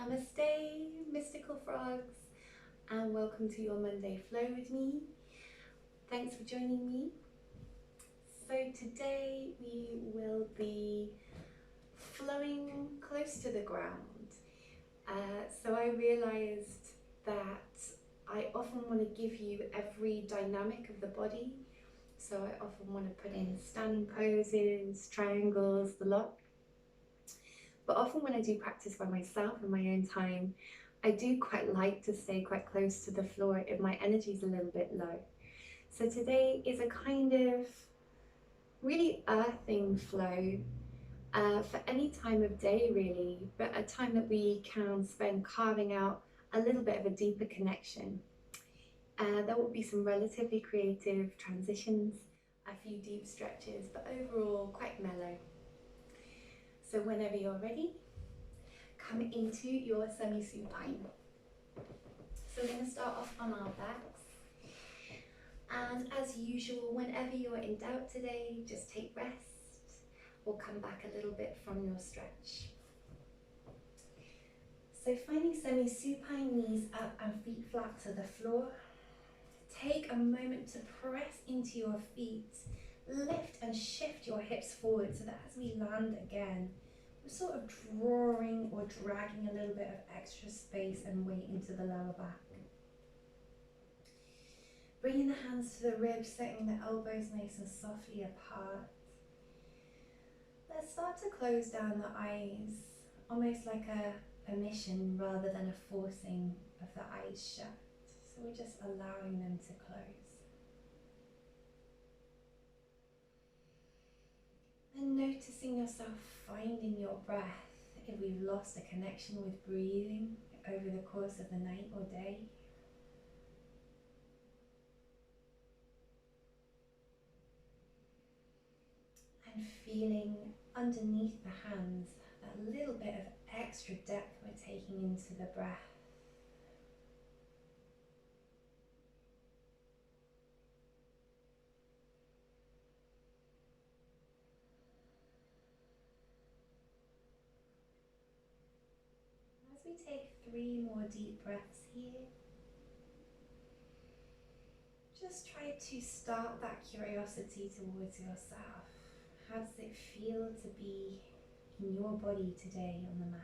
Namaste, mystical frogs, and welcome to your Monday flow with me. Thanks for joining me. So today we will be flowing close to the ground. So I realized that I often want to give you every dynamic of the body. So I often want to put in standing poses, triangles, the lot. But often when I do practice by myself in my own time, I do quite like to stay quite close to the floor if my energy is a little bit low. So today is a kind of really earthing flow for any time of day really, but a time that we can spend carving out a little bit of a deeper connection. There will be some relatively creative transitions, a few deep stretches, but overall quite mellow. So whenever you're ready, come into your semi-supine. So we're going to start off on our backs. And as usual, whenever you're in doubt today, just take rest or come back a little bit from your stretch. So finding semi-supine, knees up and feet flat to the floor. Take a moment to press into your feet. Lift and shift your hips forward so that as we land again, we're sort of drawing or dragging a little bit of extra space and weight into the lower back. Bringing the hands to the ribs, setting the elbows nice and softly apart. Let's start to close down the eyes, almost like a permission rather than a forcing of the eyes shut. So we're just allowing them to close. And noticing yourself finding your breath if we've lost a connection with breathing over the course of the night or day. And feeling underneath the hands that little bit of extra depth we're taking into the breath. As we take 3 more deep breaths here, just try to start that curiosity towards yourself. How does it feel to be in your body today on the mat?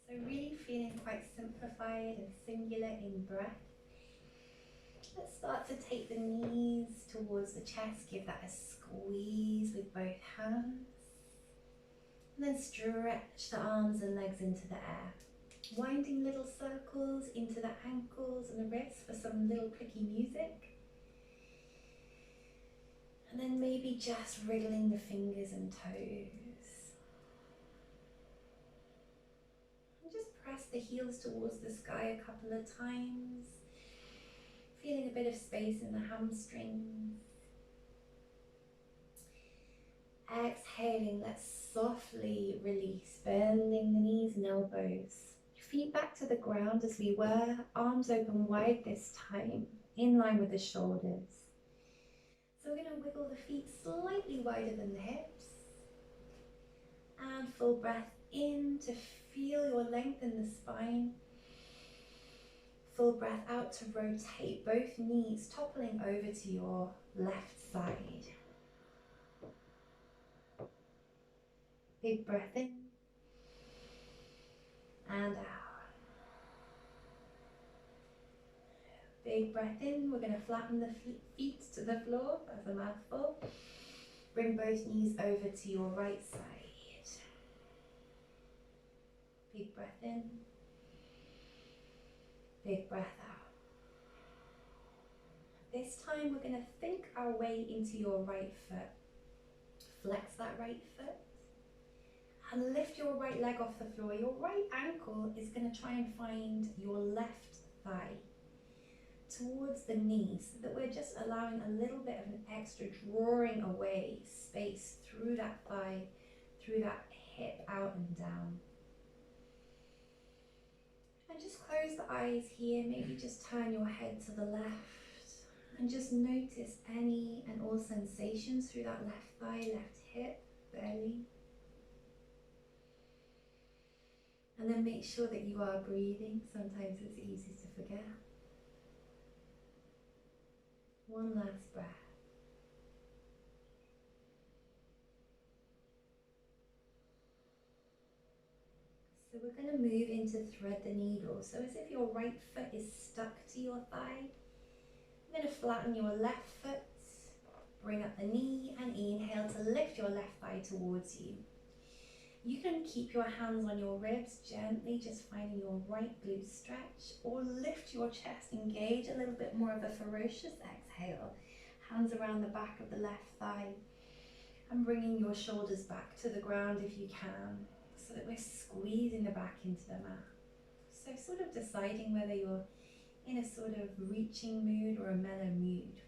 So really feeling quite simplified and singular in breath. Let's start to take the knees towards the chest, give that a squeeze with both hands. And then stretch the arms and legs into the air. Winding little circles into the ankles and the wrists for some little clicky music. And then maybe just wriggling the fingers and toes. And just press the heels towards the sky a couple of times. Feeling a bit of space in the hamstrings. Exhaling, let's softly release, bending the knees and elbows. Feet back to the ground as we were, arms open wide this time, in line with the shoulders. So we're going to wiggle the feet slightly wider than the hips. And full breath in to feel your length in the spine. Full breath out to rotate both knees, toppling over to your left side. Big breath in and out. Big breath in, we're going to flatten the feet to the floor, that's a mouthful. Bring both knees over to your right side. Big breath in, big breath out. This time we're going to think our way into your right foot. Flex that right foot. And lift your right leg off the floor. Your right ankle is going to try and find your left thigh towards the knee so that we're just allowing a little bit of an extra drawing away space through that thigh, through that hip, out and down. And just close the eyes here, maybe just turn your head to the left and just notice any and all sensations through that left thigh, left hip, belly. And then make sure that you are breathing. Sometimes it's easy to forget. One last breath. So we're going to move into thread the needle. So as if your right foot is stuck to your thigh. You're going to flatten your left foot, bring up the knee and inhale to lift your left thigh towards you. You can keep your hands on your ribs, gently just finding your right glute stretch, or lift your chest, engage a little bit more of a ferocious exhale. Hands around the back of the left thigh and bringing your shoulders back to the ground if you can, so that we're squeezing the back into the mat. So sort of deciding whether you're in a sort of reaching mood or a mellow mood.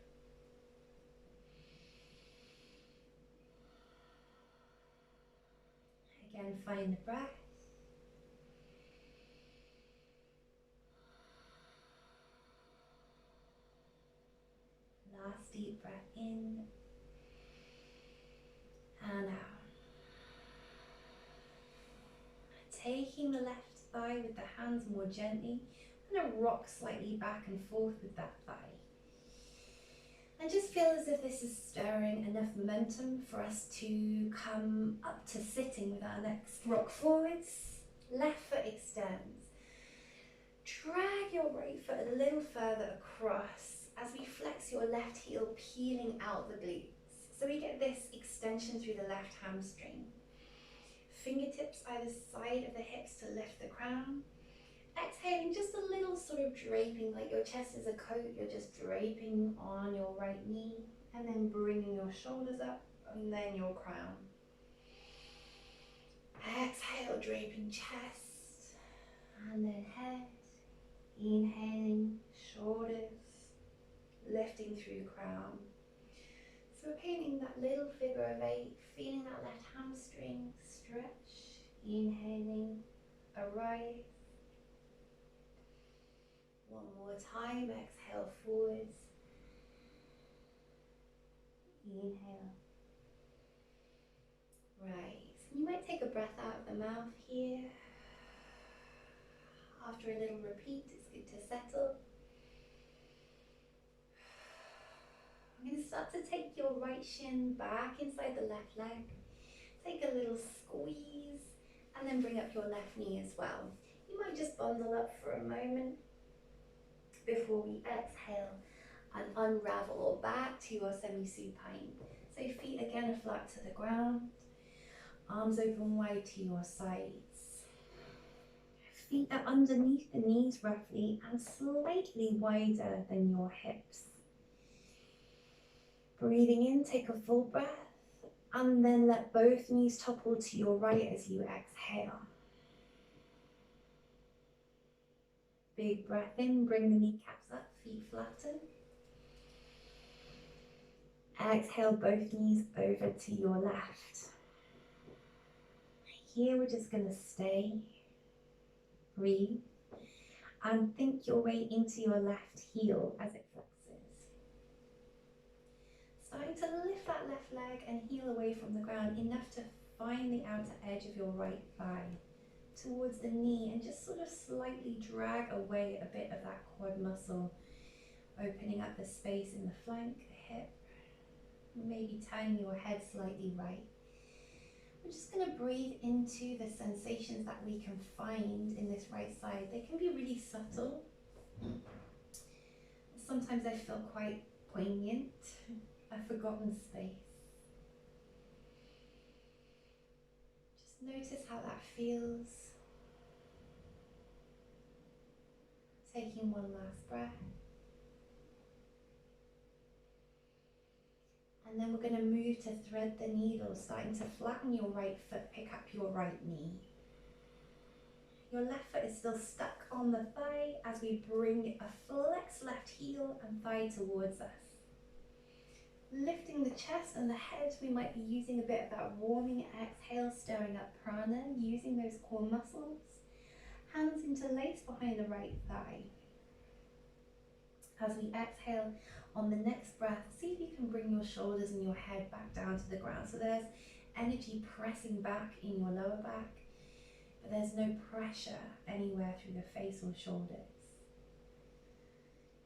Again, find the breath. Last deep breath in and out. Taking the left thigh with the hands more gently. I'm going to rock slightly back and forth with that thigh. And just feel as if this is stirring enough momentum for us to come up to sitting with our next rock forwards. Left foot extends. Drag your right foot a little further across as we flex your left heel, peeling out the glutes. So we get this extension through the left hamstring. Fingertips either side of the hips to lift the crown. Exhaling, just a little sort of draping, like your chest is a coat, you're just draping on your right knee, and then bringing your shoulders up, and then your crown. Exhale, draping chest, and then head. Inhaling, shoulders, lifting through crown. So we're painting that little figure of 8, feeling that left hamstring stretch. Inhaling, arise. One more time, exhale forwards. Inhale. Right, so you might take a breath out of the mouth here. After a little repeat, it's good to settle. I'm going to start to take your right shin back inside the left leg. Take a little squeeze and then bring up your left knee as well. You might just bundle up for a moment before we exhale and unravel back to your semi-supine. So feet again are flat to the ground, arms open wide to your sides. Feet are underneath the knees roughly and slightly wider than your hips. Breathing in, take a full breath and then let both knees topple to your right as you exhale. Big breath in, bring the kneecaps up, feet flatten. Exhale, both knees over to your left. Here we're just going to stay, breathe, and think your way into your left heel as it flexes. Starting to lift that left leg and heel away from the ground, enough to find the outer edge of your right thigh towards the knee and just sort of slightly drag away a bit of that quad muscle, opening up the space in the flank, the hip, maybe turning your head slightly right. We're just going to breathe into the sensations that we can find in this right side. They can be really subtle. Sometimes they feel quite poignant, a forgotten space. Just notice how that feels. Taking one last breath. And then we're going to move to thread the needle, starting to flatten your right foot, pick up your right knee. Your left foot is still stuck on the thigh as we bring a flex left heel and thigh towards us. Lifting the chest and the head, we might be using a bit of that warming exhale, stirring up prana, using those core muscles. hands interlace behind the right thigh. As we exhale, on the next breath, see if you can bring your shoulders and your head back down to the ground. So there's energy pressing back in your lower back, but there's no pressure anywhere through the face or shoulders.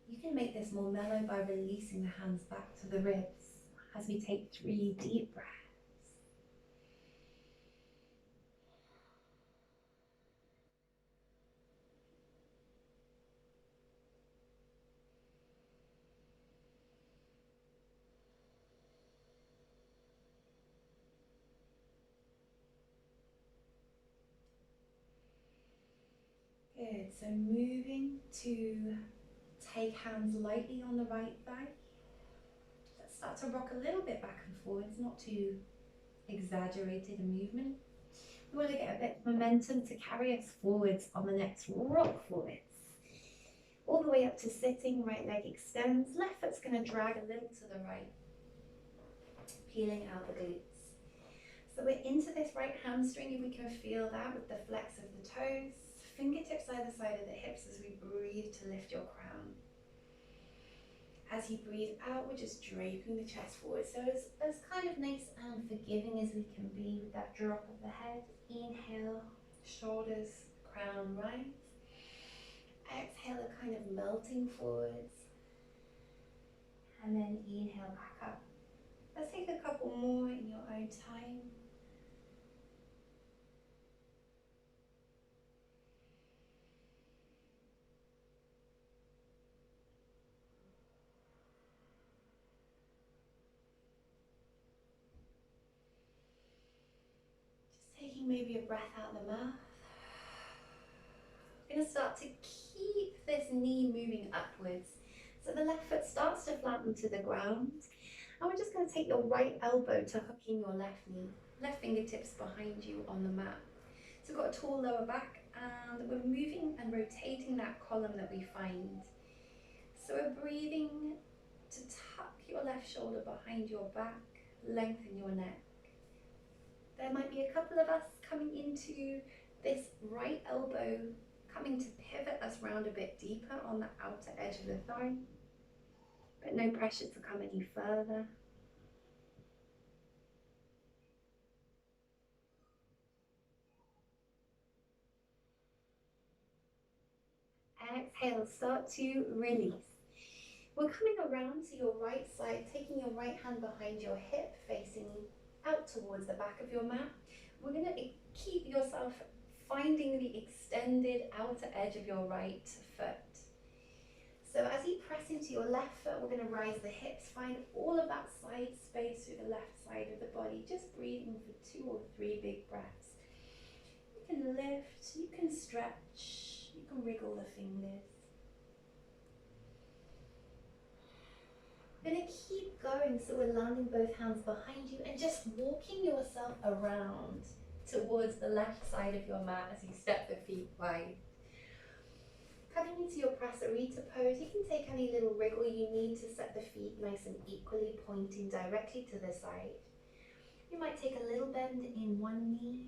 You can make this more mellow by releasing the hands back to the ribs as we take 3 deep breaths. Good, so moving to take hands lightly on the right thigh. Let's start to rock a little bit back and forwards, not too exaggerated a movement. We want to get a bit of momentum to carry us forwards on the next rock forwards. All the way up to sitting, right leg extends, left foot's going to drag a little to the right, peeling out the glutes. So we're into this right hamstring, if we can feel that with the flex of the toes. Fingertips either side of the hips as we breathe to lift your crown. As you breathe out, we're just draping the chest forward. So as kind of nice and forgiving as we can be with that drop of the head. Inhale, shoulders, crown rise. Exhale, a kind of melting forwards. And then inhale back up. Let's take a couple more in your own time. Taking maybe a breath out the mouth. We're going to start to keep this knee moving upwards. So the left foot starts to flatten to the ground. And we're just going to take your right elbow to hook in your left knee. Left fingertips behind you on the mat. So we've got a tall lower back and we're moving and rotating that column that we find. So we're breathing to tuck your left shoulder behind your back, lengthen your neck. There might be a couple of us coming into this right elbow, coming to pivot us round a bit deeper on the outer edge of the thigh, but no pressure to come any further. Exhale, start to release. We're coming around to your right side, taking your right hand behind your hip, facing out towards the back of your mat. We're going to keep yourself finding the extended outer edge of your right foot. So as you press into your left foot, we're going to rise the hips, find all of that side space through the left side of the body, just breathing for 2 or 3 big breaths. You can lift, you can stretch, you can wriggle the fingers. We're going to keep going, so we're landing both hands behind you and just walking yourself around towards the left side of your mat as you step the feet wide. Coming into your prasarita pose, you can take any little wriggle you need to set the feet nice and equally pointing directly to the side. You might take a little bend in one knee.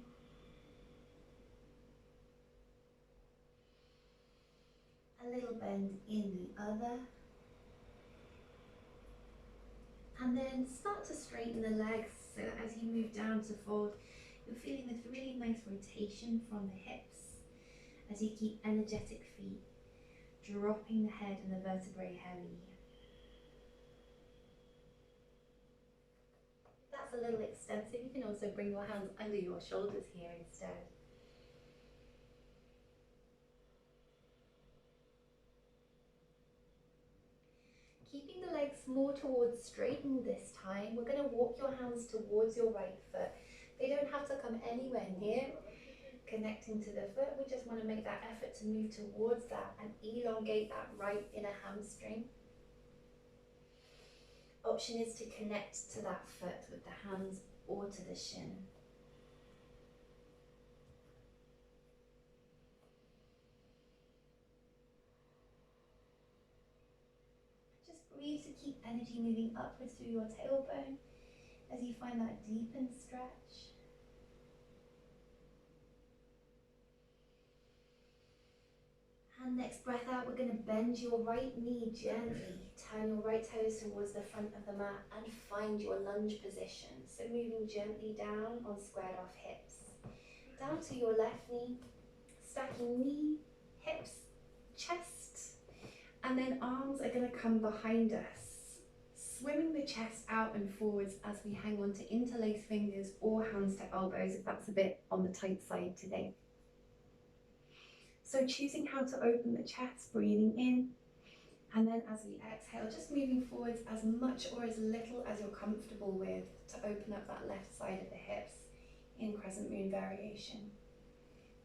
A little bend in the other. And then start to straighten the legs so that as you move down to fold, you're feeling this really nice rotation from the hips as you keep energetic feet, dropping the head and the vertebrae heavy. If that's a little extensive, you can also bring your hands under your shoulders here instead. Keeping the legs more towards straightened this time, we're going to walk your hands towards your right foot. They don't have to come anywhere near connecting to the foot. We just want to make that effort to move towards that and elongate that right inner hamstring. Option is to connect to that foot with the hands or to the shin. Breathe to keep energy moving upwards through your tailbone as you find that deepened stretch. And next breath out, we're going to bend your right knee gently. Turn your right toes towards the front of the mat and find your lunge position. So moving gently down on squared off hips. Down to your left knee, stacking knee, hips, chest. And then arms are going to come behind us. Swimming the chest out and forwards as we hang on to interlaced fingers or hands to elbows if that's a bit on the tight side today. So choosing how to open the chest, breathing in, and then as we exhale, just moving forwards as much or as little as you're comfortable with to open up that left side of the hips in crescent moon variation.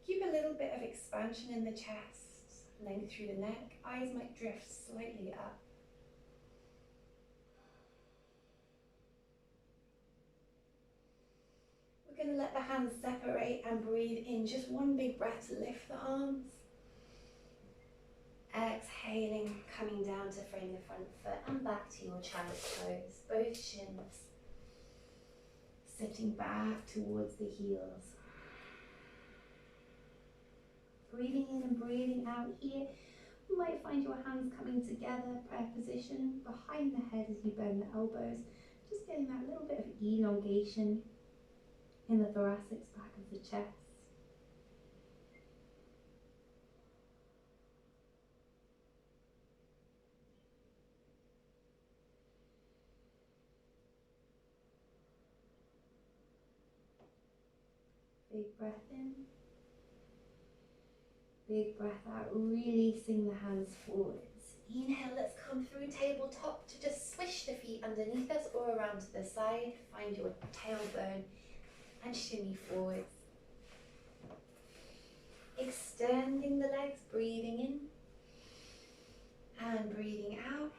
Keep a little bit of expansion in the chest, length through the neck, eyes might drift slightly up. We're going to let the hands separate and breathe in. Just one big breath to lift the arms. Exhaling, coming down to frame the front foot and back to your child's pose, both shins. Sitting back towards the heels. Breathing in and breathing out here. You might find your hands coming together, prayer position, behind the head as you bend the elbows. Just getting that little bit of elongation in the thoracic back of the chest. Big breath in. Big breath out, releasing the hands forwards. Inhale, let's come through tabletop to just swish the feet underneath us or around to the side. Find your tailbone and shimmy forwards. Extending the legs, breathing in and breathing out.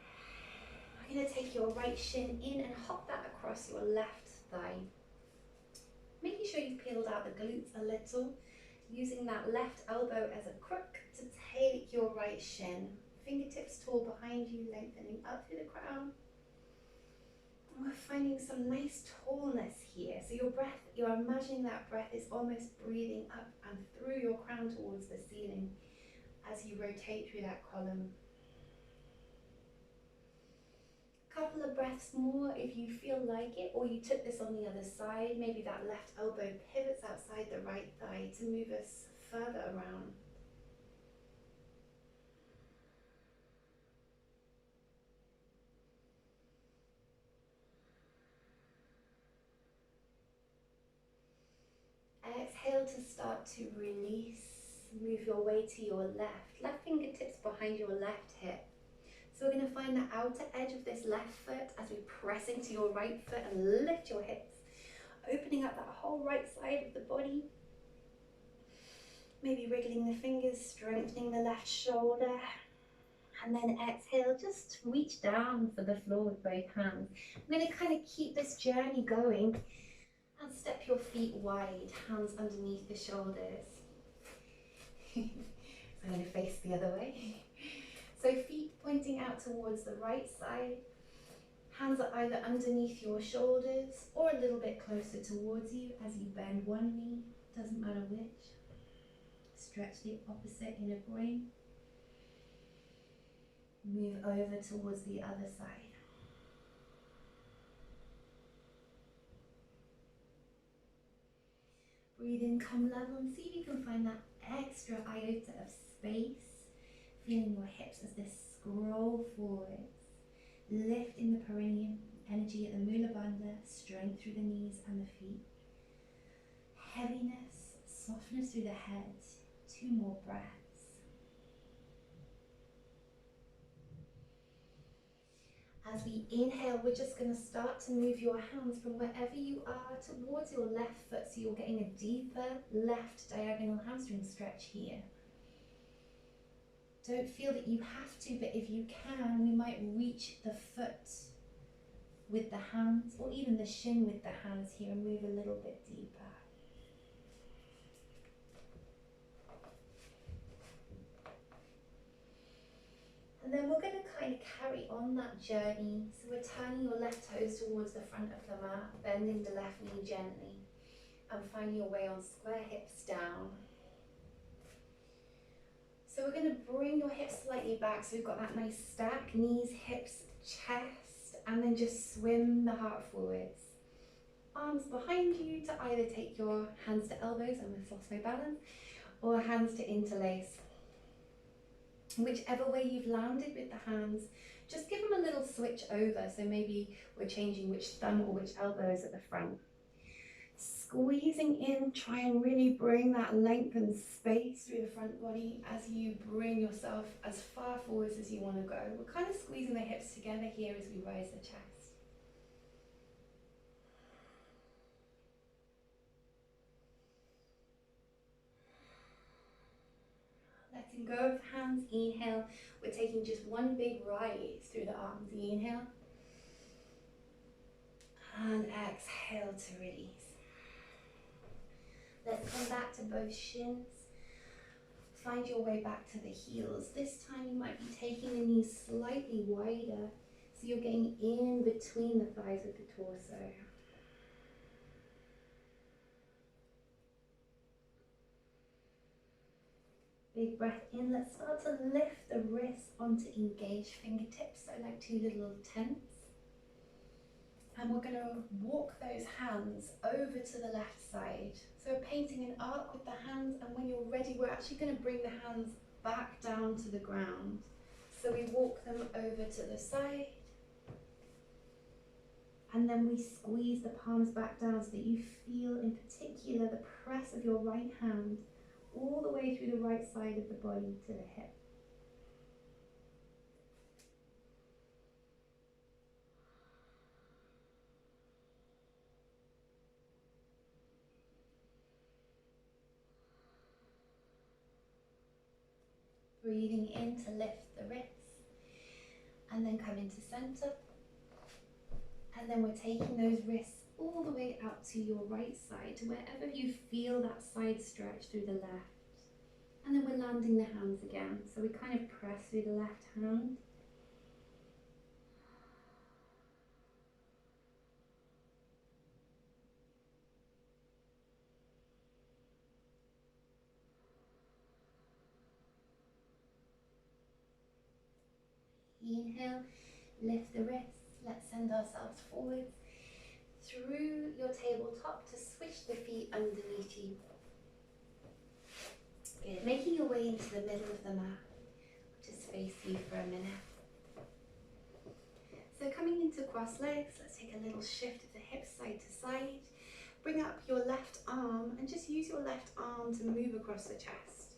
We're going to take your right shin in and hop that across your left thigh. Making sure you've peeled out the glutes a little. Using that left elbow as a crook to take your right shin. Fingertips tall behind you, lengthening up through the crown. And we're finding some nice tallness here. So your breath, you're imagining that breath is almost breathing up and through your crown towards the ceiling as you rotate through that column. Couple of breaths more if you feel like it, or you took this on the other side. Maybe that left elbow pivots outside the right thigh to move us further around. Exhale to start to release. Move your way to your left. Left fingertips behind your left hip. So we're going to find the outer edge of this left foot as we press into your right foot and lift your hips, opening up that whole right side of the body. Maybe wriggling the fingers, strengthening the left shoulder. And then exhale, just reach down for the floor with both hands. I'm going to kind of keep this journey going and step your feet wide, hands underneath the shoulders. So I'm going to face the other way. So feet pointing out towards the right side. Hands are either underneath your shoulders or a little bit closer towards you as you bend one knee, doesn't matter which. Stretch the opposite inner groin. Move over towards the other side. Breathe in, come level, and see if you can find that extra iota of space. Feeling your hips as they scroll forwards. Lift in the perineum, energy at the mula bandha, strength through the knees and the feet. Heaviness, softness through the head. 2 more breaths. As we inhale, we're just going to start to move your hands from wherever you are towards your left foot, so you're getting a deeper left diagonal hamstring stretch here. Don't feel that you have to, but if you can, we might reach the foot with the hands, or even the shin with the hands here, and move a little bit deeper. And then we're going to kind of carry on that journey. So we're turning your left toes towards the front of the mat, bending the left knee gently, and finding your way on square hips down. So we're going to bring your hips slightly back, so we've got that nice stack, knees, hips, chest, and then just swim the heart forwards. Arms behind you to either take your hands to elbows, I almost lost my balance, or hands to interlace. Whichever way you've landed with the hands, just give them a little switch over, so maybe we're changing which thumb or which elbow is at the front. Squeezing in, try and really bring that length and space through the front body as you bring yourself as far forwards as you want to go. We're kind of squeezing the hips together here as we rise the chest. Letting go of the hands, inhale. We're taking just one big rise through the arms, inhale. And exhale to release. Let's come back to both shins. Find your way back to the heels. This time you might be taking the knees slightly wider, so you're getting in between the thighs of the torso. Big breath in. Let's start to lift the wrists onto engaged fingertips, so like two little tents. And we're going to walk those hands over to the left side. So we're painting an arc with the hands, and when you're ready, we're actually going to bring the hands back down to the ground. So we walk them over to the side, and then we squeeze the palms back down so that you feel in particular the press of your right hand all the way through the right side of the body to the hip. Breathing in to lift the wrists, and then come into center. And then we're taking those wrists all the way out to your right side, to wherever you feel that side stretch through the left. And then we're landing the hands again. So we kind of press through the left hand. Inhale, lift the wrists. Let's send ourselves forwards through your tabletop to switch the feet underneath you. Good. Making your way into the middle of the mat. Just face you for a minute. So coming into cross legs, let's take a little shift of the hips side to side. Bring up your left arm and just use your left arm to move across the chest.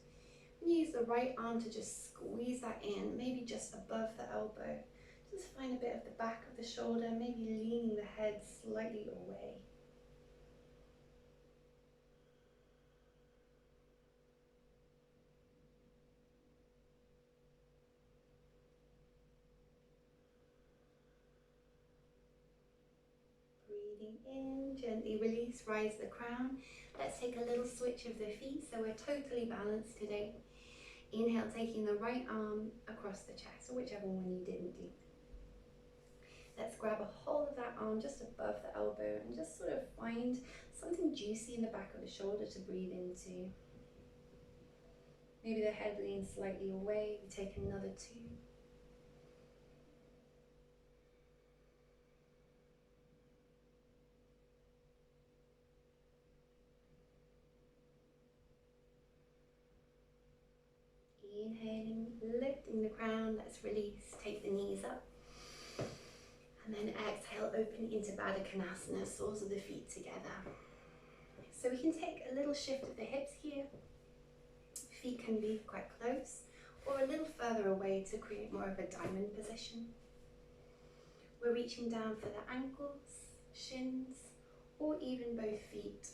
And use the right arm to just squeeze that in, maybe just above the elbow. Just find a bit of the back of the shoulder, maybe leaning the head slightly away. Breathing in, gently release, rise the crown. Let's take a little switch of the feet so we're totally balanced today. Inhale, taking the right arm across the chest, or whichever one you didn't do. Let's grab a hold of that arm just above the elbow and just sort of find something juicy in the back of the shoulder to breathe into. Maybe the head leans slightly away. We take another two. Inhaling, lifting the crown. Let's release, take the knees up. And then exhale, open into Baddha Konasana, soles of the feet together. So we can take a little shift of the hips here. Feet can be quite close or a little further away to create more of a diamond position. We're reaching down for the ankles, shins, or even both feet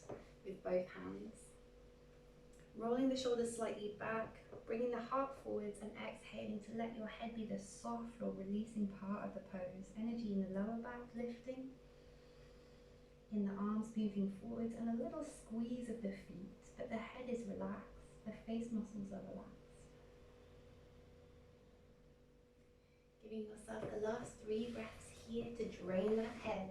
with both hands. Rolling the shoulders slightly back, bringing the heart forwards and exhaling to let your head be the soft or releasing part of the pose. Energy in the lower back lifting, in the arms moving forwards, and a little squeeze of the feet, but the head is relaxed, the face muscles are relaxed. Giving yourself the last 3 breaths here to drain that head.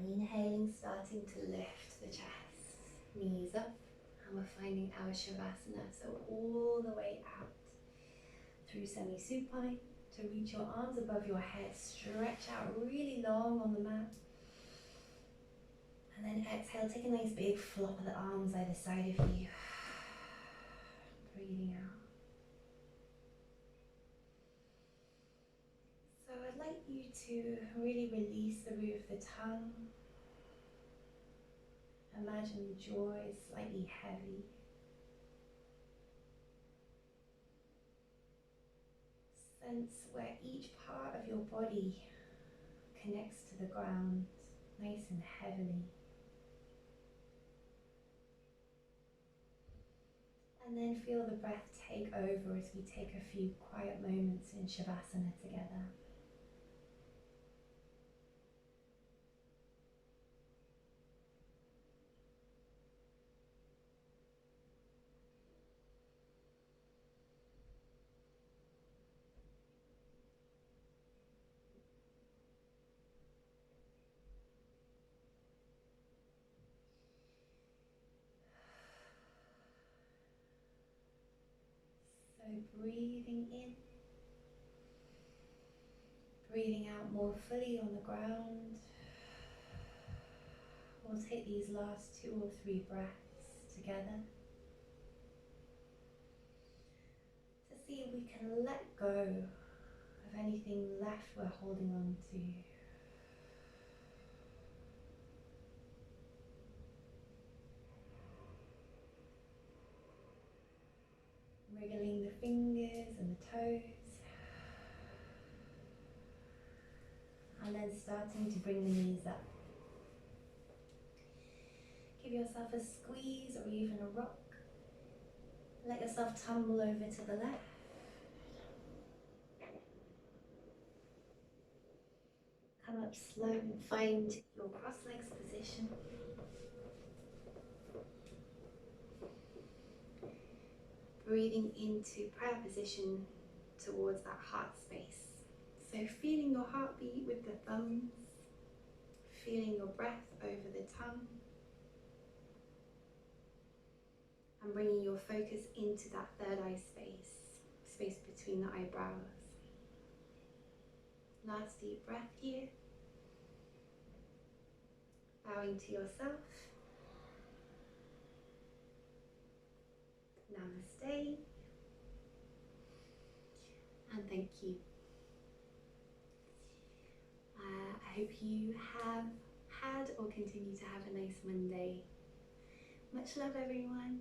Inhaling, starting to lift the chest, knees up, and we're finding our Shavasana. So all the way out through semi-supine to reach your arms above your head, stretch out really long on the mat. And then exhale, take a nice big flop of the arms either side of you. Breathing out. So I'd like you to really release the root of the tongue. Imagine the jaw is slightly heavy. Sense where each part of your body connects to the ground, nice and heavily. And then feel the breath take over as we take a few quiet moments in Shavasana together. So breathing in, breathing out more fully on the ground. We'll take these last 2 or 3 breaths together to see if we can let go of anything left we're holding on to. Wriggling the fingers and the toes. And then starting to bring the knees up. Give yourself a squeeze or even a rock. Let yourself tumble over to the left. Come up slow and find your cross legs position. Breathing into prayer position towards that heart space. So feeling your heartbeat with the thumbs, feeling your breath over the tongue, and bringing your focus into that third eye space between the eyebrows. Last deep breath here. Bowing to yourself. Namaste. And thank you. I hope you have had or continue to have a nice Monday. Much love, everyone.